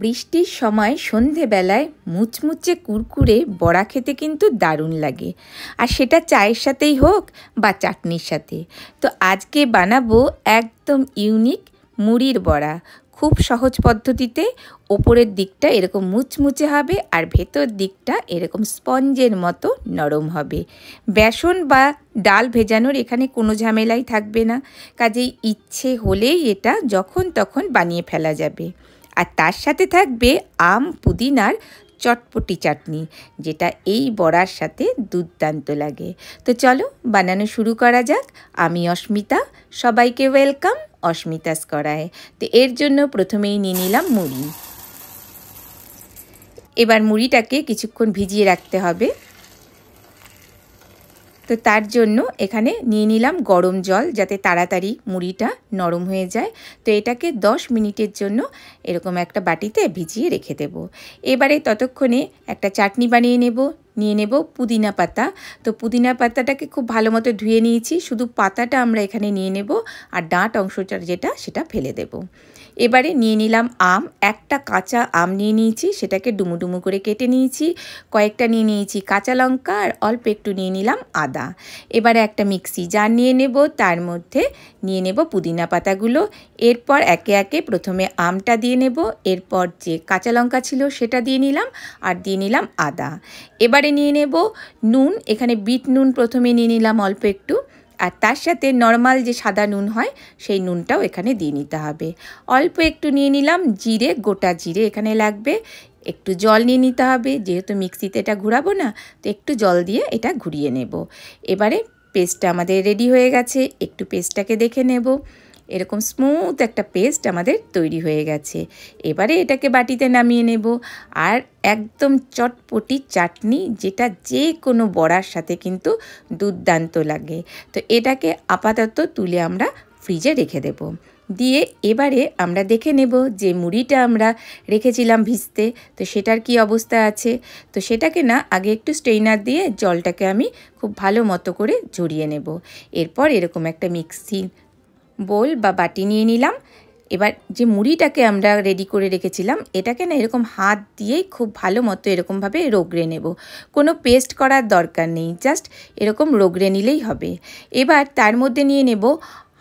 বৃষ্টির সময় সন্ধেবেলায় মুচমুচে কুরকুরে বড়া খেতে কিন্তু দারুণ লাগে। আর সেটা চায়ের সাথেই হোক বা চাটনির সাথে। তো আজকে বানাবো একদম ইউনিক মুড়ির বড়া। খুব সহজ পদ্ধতিতে ওপরের দিকটা এরকম মুচমুচে হবে আর ভেতর দিকটা এরকম স্পঞ্জের মতো নরম হবে। বেসন বা ডাল ভেজানোর এখানে কোনো ঝামেলাই থাকবে না, কাজেই ইচ্ছে হলেই এটা যখন তখন বানিয়ে ফেলা যাবে। আর তার সাথে থাকবে আম পুদিনার চটপটি চাটনি, যেটা এই বড়ার সাথে দুর্দান্ত লাগে। তো চলো বানানো শুরু করা যাক। আমি অস্মিতা, সবাইকে ওয়েলকাম অস্মিতাস করায়। তো এর জন্য প্রথমেই নিয়ে নিলাম মুড়ি। এবার মুড়িটাকে কিছুক্ষণ ভিজিয়ে রাখতে হবে। তো তার জন্য এখানে নিয়ে নিলাম গরম জল, যাতে তাড়াতাড়ি মুড়িটা নরম হয়ে যায়। তো এটাকে 10 মিনিটের জন্য এরকম একটা বাটিতে ভিজিয়ে রেখে দেব। এবারে ততক্ষণে একটা চাটনি বানিয়ে নেব। নিয়ে নেব পুদিনা পাতা। তো পুদিনা পাতাটাকে খুব ভালো মতো ধুয়ে নিয়েছি, শুধু পাতাটা আমরা এখানে নিয়ে নেব আর ডাঁট অংশটা যেটা সেটা ফেলে দেব। এবারে নিয়ে নিলাম আম, একটা কাঁচা আম নিয়ে নিয়েছি, সেটাকে ডুমু ডুমু করে কেটে নিয়েছি। কয়েকটা নিয়ে নিয়েছি কাঁচা লঙ্কা আর অল্প একটু নিয়ে নিলাম আদা। এবারে একটা মিক্সি জার নিয়ে নেব, তার মধ্যে নিয়ে নেব পুদিনা পাতাগুলো। এরপর একে একে প্রথমে আমটা দিয়ে নেব, এরপর যে কাঁচা লঙ্কা ছিল সেটা দিয়ে নিলাম আর দিয়ে নিলাম আদা। এবারে নিয়ে নেব নুন, এখানে বিট নুন প্রথমে নিয়ে নিলাম অল্প একটু, আর তার সাথে নর্মাল যে সাদা নুন হয় সেই নুনটাও এখানে দিয়ে নিতে হবে। অল্প একটু নিয়ে নিলাম জিরে, গোটা জিরে এখানে লাগবে। একটু জল নিয়ে নিতে হবে, যেহেতু মিক্সিতে এটা ঘোরাবো না, তো একটু জল দিয়ে এটা ঘুরিয়ে নেব। এবারে পেস্টটা আমাদের রেডি হয়ে গেছে। একটু পেস্টটাকে দেখে নেব। এরকম স্মুথ একটা পেস্ট আমাদের তৈরি হয়ে গেছে। এবারে এটাকে বাটিতে নামিয়ে নেব। আর একদম চটপটি চাটনি, যেটা যে কোনো বড়ার সাথে কিন্তু দুর্দান্ত লাগে। তো এটাকে আপাতত তুলে আমরা ফ্রিজে রেখে দেব। দিয়ে এবারে আমরা দেখে নেব যে মুড়িটা আমরা রেখেছিলাম ভিজতে, তো সেটার কি অবস্থা আছে। তো সেটাকে না আগে একটু স্ট্রেইনার দিয়ে জলটাকে আমি খুব ভালো মতো করে ঝরিয়ে নেব। এরপর এরকম একটা মিক্সি বোল বা বাটি নিয়ে নিলাম। এবার যে মুড়িটাকে আমরা রেডি করে রেখেছিলাম, এটাকে না এরকম হাত দিয়েই খুব ভালো মতো এরকমভাবে রগড়ে নেব। কোনো পেস্ট করার দরকার নেই, জাস্ট এরকম রগড়ে নিলেই হবে। এবার তার মধ্যে নিয়ে নেব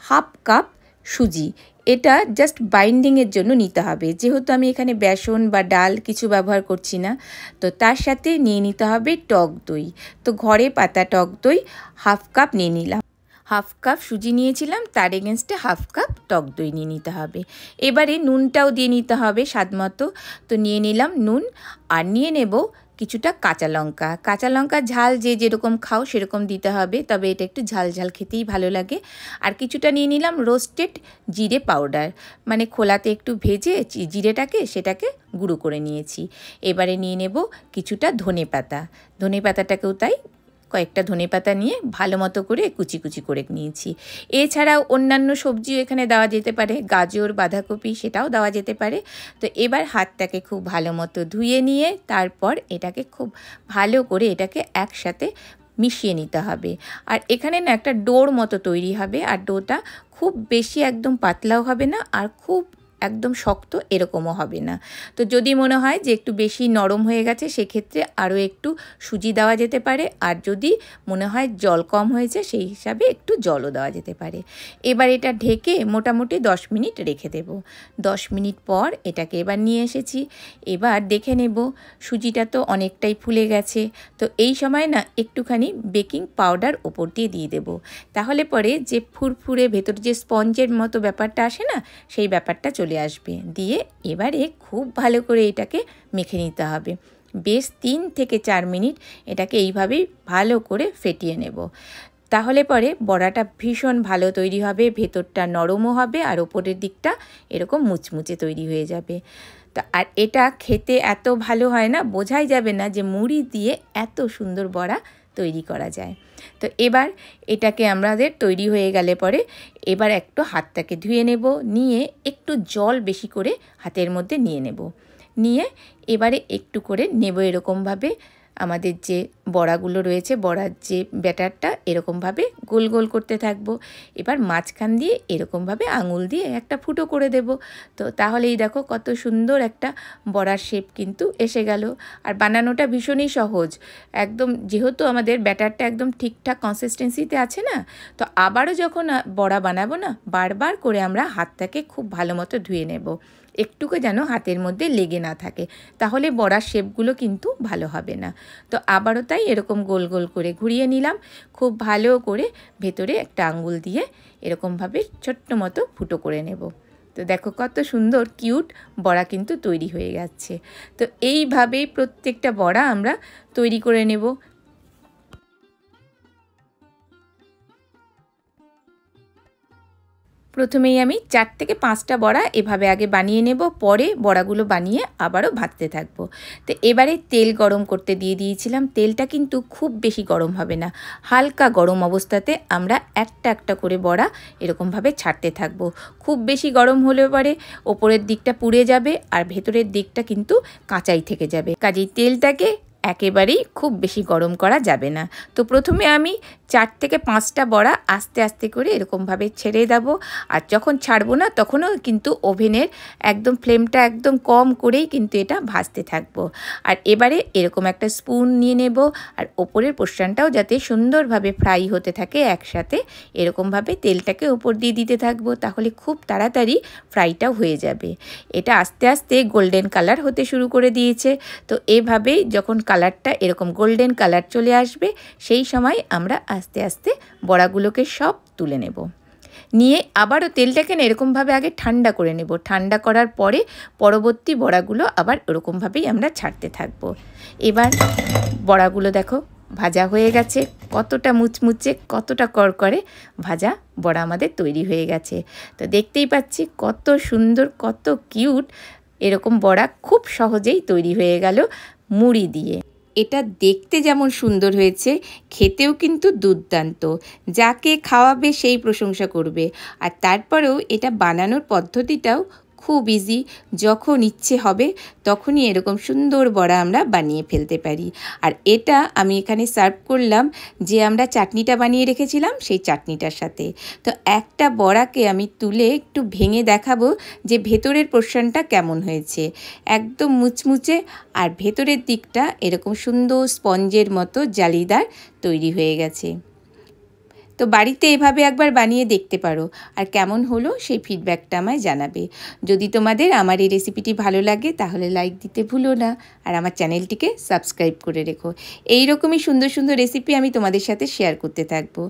হাফ কাপ সুজি। এটা জাস্ট বাইন্ডিংয়ের জন্য নিতে হবে, যেহেতু আমি এখানে বেসন বা ডাল কিছু ব্যবহার করছি না। তো তার সাথে নিয়ে নিতে হবে টক দই। তো ঘরে পাতা টক দই হাফ কাপ নিয়ে নিলাম। হাফ কাপ সুজি নিয়েছিলাম, তার এগেনস্টে হাফ কাপ টক দই নিয়ে নিতে হবে। এবারে নুনটাও দিয়ে নিতে হবে স্বাদ মতো। তো নিয়ে নিলাম নুন, আর নিয়ে নেব কিছুটা কাঁচা লঙ্কা। কাঁচা লঙ্কা ঝাল যে যেরকম খাও সেরকম দিতে হবে, তবে এটা একটু ঝাল ঝাল খেতেই ভালো লাগে। আর কিছুটা নিয়ে নিলাম রোস্টেড জিরে পাউডার, মানে খোলাতে একটু ভেজে জিরেটাকে সেটাকে গুঁড়ো করে নিয়েছি। এবারে নিয়ে নেব কিছুটা ধনে পাতা। ধনে পাতাটাকেও তাই কয়েকটা ধনেপাতা নিয়ে ভালো মতো করে কুচি কুচি করে নিয়েছি। এছাড়াও অন্যান্য সবজিও এখানে দেওয়া যেতে পারে, গাজর, বাঁধাকপি সেটাও দেওয়া যেতে পারে। তো এবার হাতটাকে খুব ভালো মতো ধুয়ে নিয়ে তারপর এটাকে খুব ভালো করে এটাকে একসাথে মিশিয়ে নিতে হবে। আর এখানে না একটা ডোর মতো তৈরি হবে, আর ডোটা খুব বেশি একদম পাতলাও হবে না আর খুব একদম শক্ত এরকমও হবে না। তো যদি মনে হয় যে একটু বেশি নরম হয়ে গেছে, সেক্ষেত্রে আরও একটু সুজি দেওয়া যেতে পারে। আর যদি মনে হয় জল কম হয়েছে, সেই হিসাবে একটু জলও দেওয়া যেতে পারে। এবার এটা ঢেকে মোটামুটি 10 মিনিট রেখে দেব। 10 মিনিট পর এটাকে এবার নিয়ে এসেছি। এবার দেখে নেব সুজিটা তো অনেকটাই ফুলে গেছে। তো এই সময় না একটুখানি বেকিং পাউডার ওপর দিয়ে দেব। তাহলে পরে যে ফুরফুরে ভেতর যে স্পঞ্জের মতো ব্যাপারটা আসে না, সেই ব্যাপারটা চলে আসবে। দিয়ে এবারে খুব ভালো করে এটাকে মেখে নিতে হবে। বেশ 3 থেকে 4 মিনিট এটাকে এইভাবেই ভালো করে ফেটিয়ে নেব। তাহলে পরে বড়াটা ভীষণ ভালো তৈরি হবে, ভেতরটা নরমও হবে আর ওপরের দিকটা এরকম মুচমুচে তৈরি হয়ে যাবে। তা আর এটা খেতে এত ভালো হয় না, বোঝাই যাবে না যে মুড়ি দিয়ে এত সুন্দর বড়া তৈরি করা যায়। তো এবার এটাকে আমাদের তৈরি হয়ে গেলে পরে এবার একটু হাতটাকে ধুয়ে নেব, নিয়ে একটু জল বেশি করে হাতের মধ্যে নিয়ে নেব। নিয়ে এবারে একটু করে নেব এরকমভাবে আমাদের যে বড়াগুলো রয়েছে, বড়ার যে ব্যাটারটা এরকমভাবে গোল গোল করতে থাকবো। এবার মাঝখান দিয়ে এরকমভাবে আঙুল দিয়ে একটা ফুটো করে দেব। তো তাহলেই দেখো কত সুন্দর একটা বড়ার শেপ কিন্তু এসে গেল। আর বানানোটা ভীষণই সহজ একদম, যেহেতু আমাদের ব্যাটারটা একদম ঠিকঠাক কনসিস্টেন্সিতে আছে না, তো আবারও যখন বড়া বানাবো না, বারবার করে আমরা হাতটাকে খুব ভালো মতো ধুয়ে নেব, একটুকু যেন হাতের মধ্যে লেগে না থাকে, তাহলে বড়ার শেপগুলো কিন্তু ভালো হবে না। তো আবারও তাই এরকম গোল গোল করে ঘুরিয়ে নিলাম, খুব ভালো করে ভেতরে একটা আঙ্গুল দিয়ে এরকমভাবে ছোট্ট মতো ফুটো করে নেব। তো দেখো কত সুন্দর কিউট বড়া কিন্তু তৈরি হয়ে যাচ্ছে। তো এইভাবেই প্রত্যেকটা বড়া আমরা তৈরি করে নেব। প্রথমেই আমি 4 থেকে 5টা বড়া এভাবে আগে বানিয়ে নেব, পরে বড়াগুলো বানিয়ে আবারও ভাজতে থাকবো। তো এবারে তেল গরম করতে দিয়ে দিয়েছিলাম। তেলটা কিন্তু খুব বেশি গরম হবে না, হালকা গরম অবস্থাতে আমরা একটা একটা করে বড়া এরকমভাবে ছাড়তে থাকবো। খুব বেশি গরম হলে পরে ওপরের দিকটা পুড়ে যাবে আর ভেতরের দিকটা কিন্তু কাঁচাই থেকে যাবে। কাজেই তেলটাকে একেবারেই খুব বেশি গরম করা যাবে না। তো প্রথমে আমি 4 থেকে 5টা বড়া আস্তে আস্তে করে এরকমভাবে ছেড়ে দেব। আর যখন ছাড়বো না তখনও কিন্তু ওভেনের একদম ফ্লেমটা একদম কম করেই কিন্তু এটা ভাজতে থাকবো। আর এবারে এরকম একটা স্পুন নিয়ে নেব, আর ওপরের পোর্শনটাও যাতে সুন্দরভাবে ফ্রাই হতে থাকে একসাথে, এরকমভাবে তেলটাকে ওপর দিয়ে দিতে থাকবো, তাহলে খুব তাড়াতাড়ি ফ্রাইটাও হয়ে যাবে। এটা আস্তে আস্তে গোল্ডেন কালার হতে শুরু করে দিয়েছে। তো এভাবেই যখন কালারটা এরকম গোল্ডেন কালার চলে আসবে, সেই সময় আমরা আস্তে আস্তে বড়াগুলোকে সব তুলে নেব। নিয়ে আবারও তেলটাকে এরকমভাবে আগে ঠান্ডা করে নেব। ঠান্ডা করার পরে পরবর্তী বড়াগুলো আবার এরকমভাবেই আমরা ছাড়তে থাকবো। এবার বড়াগুলো দেখো ভাজা হয়ে গেছে, কতটা মুচমুচে কতটা করকরে ভাজা বড়া আমাদের তৈরি হয়ে গেছে। তো দেখতেই পাচ্ছি কত সুন্দর কত কিউট এরকম বড়া খুব সহজেই তৈরি হয়ে গেল মুড়ি দিয়ে। এটা দেখতে যেমন সুন্দর হয়েছে, খেতেও কিন্তু দুর্দান্ত। যাকে খাওয়াবে সেই প্রশংসা করবে। আর তারপরেও এটা বানানোর পদ্ধতিটাও খুব ইজি, যখন ইচ্ছে হবে তখনই এরকম সুন্দর বড়া আমরা বানিয়ে ফেলতে পারি। আর এটা আমি এখানে সার্ভ করলাম যে আমরা চাটনিটা বানিয়ে রেখেছিলাম সেই চাটনিটার সাথে। তো একটা বড়াকে আমি তুলে একটু ভেঙে দেখাবো যে ভেতরের পোর্শনটা কেমন হয়েছে, একদম মুচমুচে আর ভেতরের দিকটা এরকম সুন্দর স্পঞ্জের মতো জালিদার তৈরি হয়ে গেছে। তো বাড়িতে এভাবে একবার বানিয়ে দেখতে পারো, আর কেমন হলো সেই ফিডব্যাকটা আমায় জানাবে। যদি তোমাদের আমার এই রেসিপিটি ভালো লাগে তাহলে লাইক দিতে ভুলো না, আর আমার চ্যানেলটিকে সাবস্ক্রাইব করে রেখো। এই রকমই সুন্দর সুন্দর রেসিপি আমি তোমাদের সাথে শেয়ার করতে থাকবো।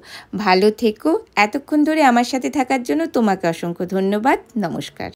ভালো থেকো, এতক্ষণ ধরে আমার সাথে থাকার জন্য তোমাকে অসংখ্য ধন্যবাদ। নমস্কার।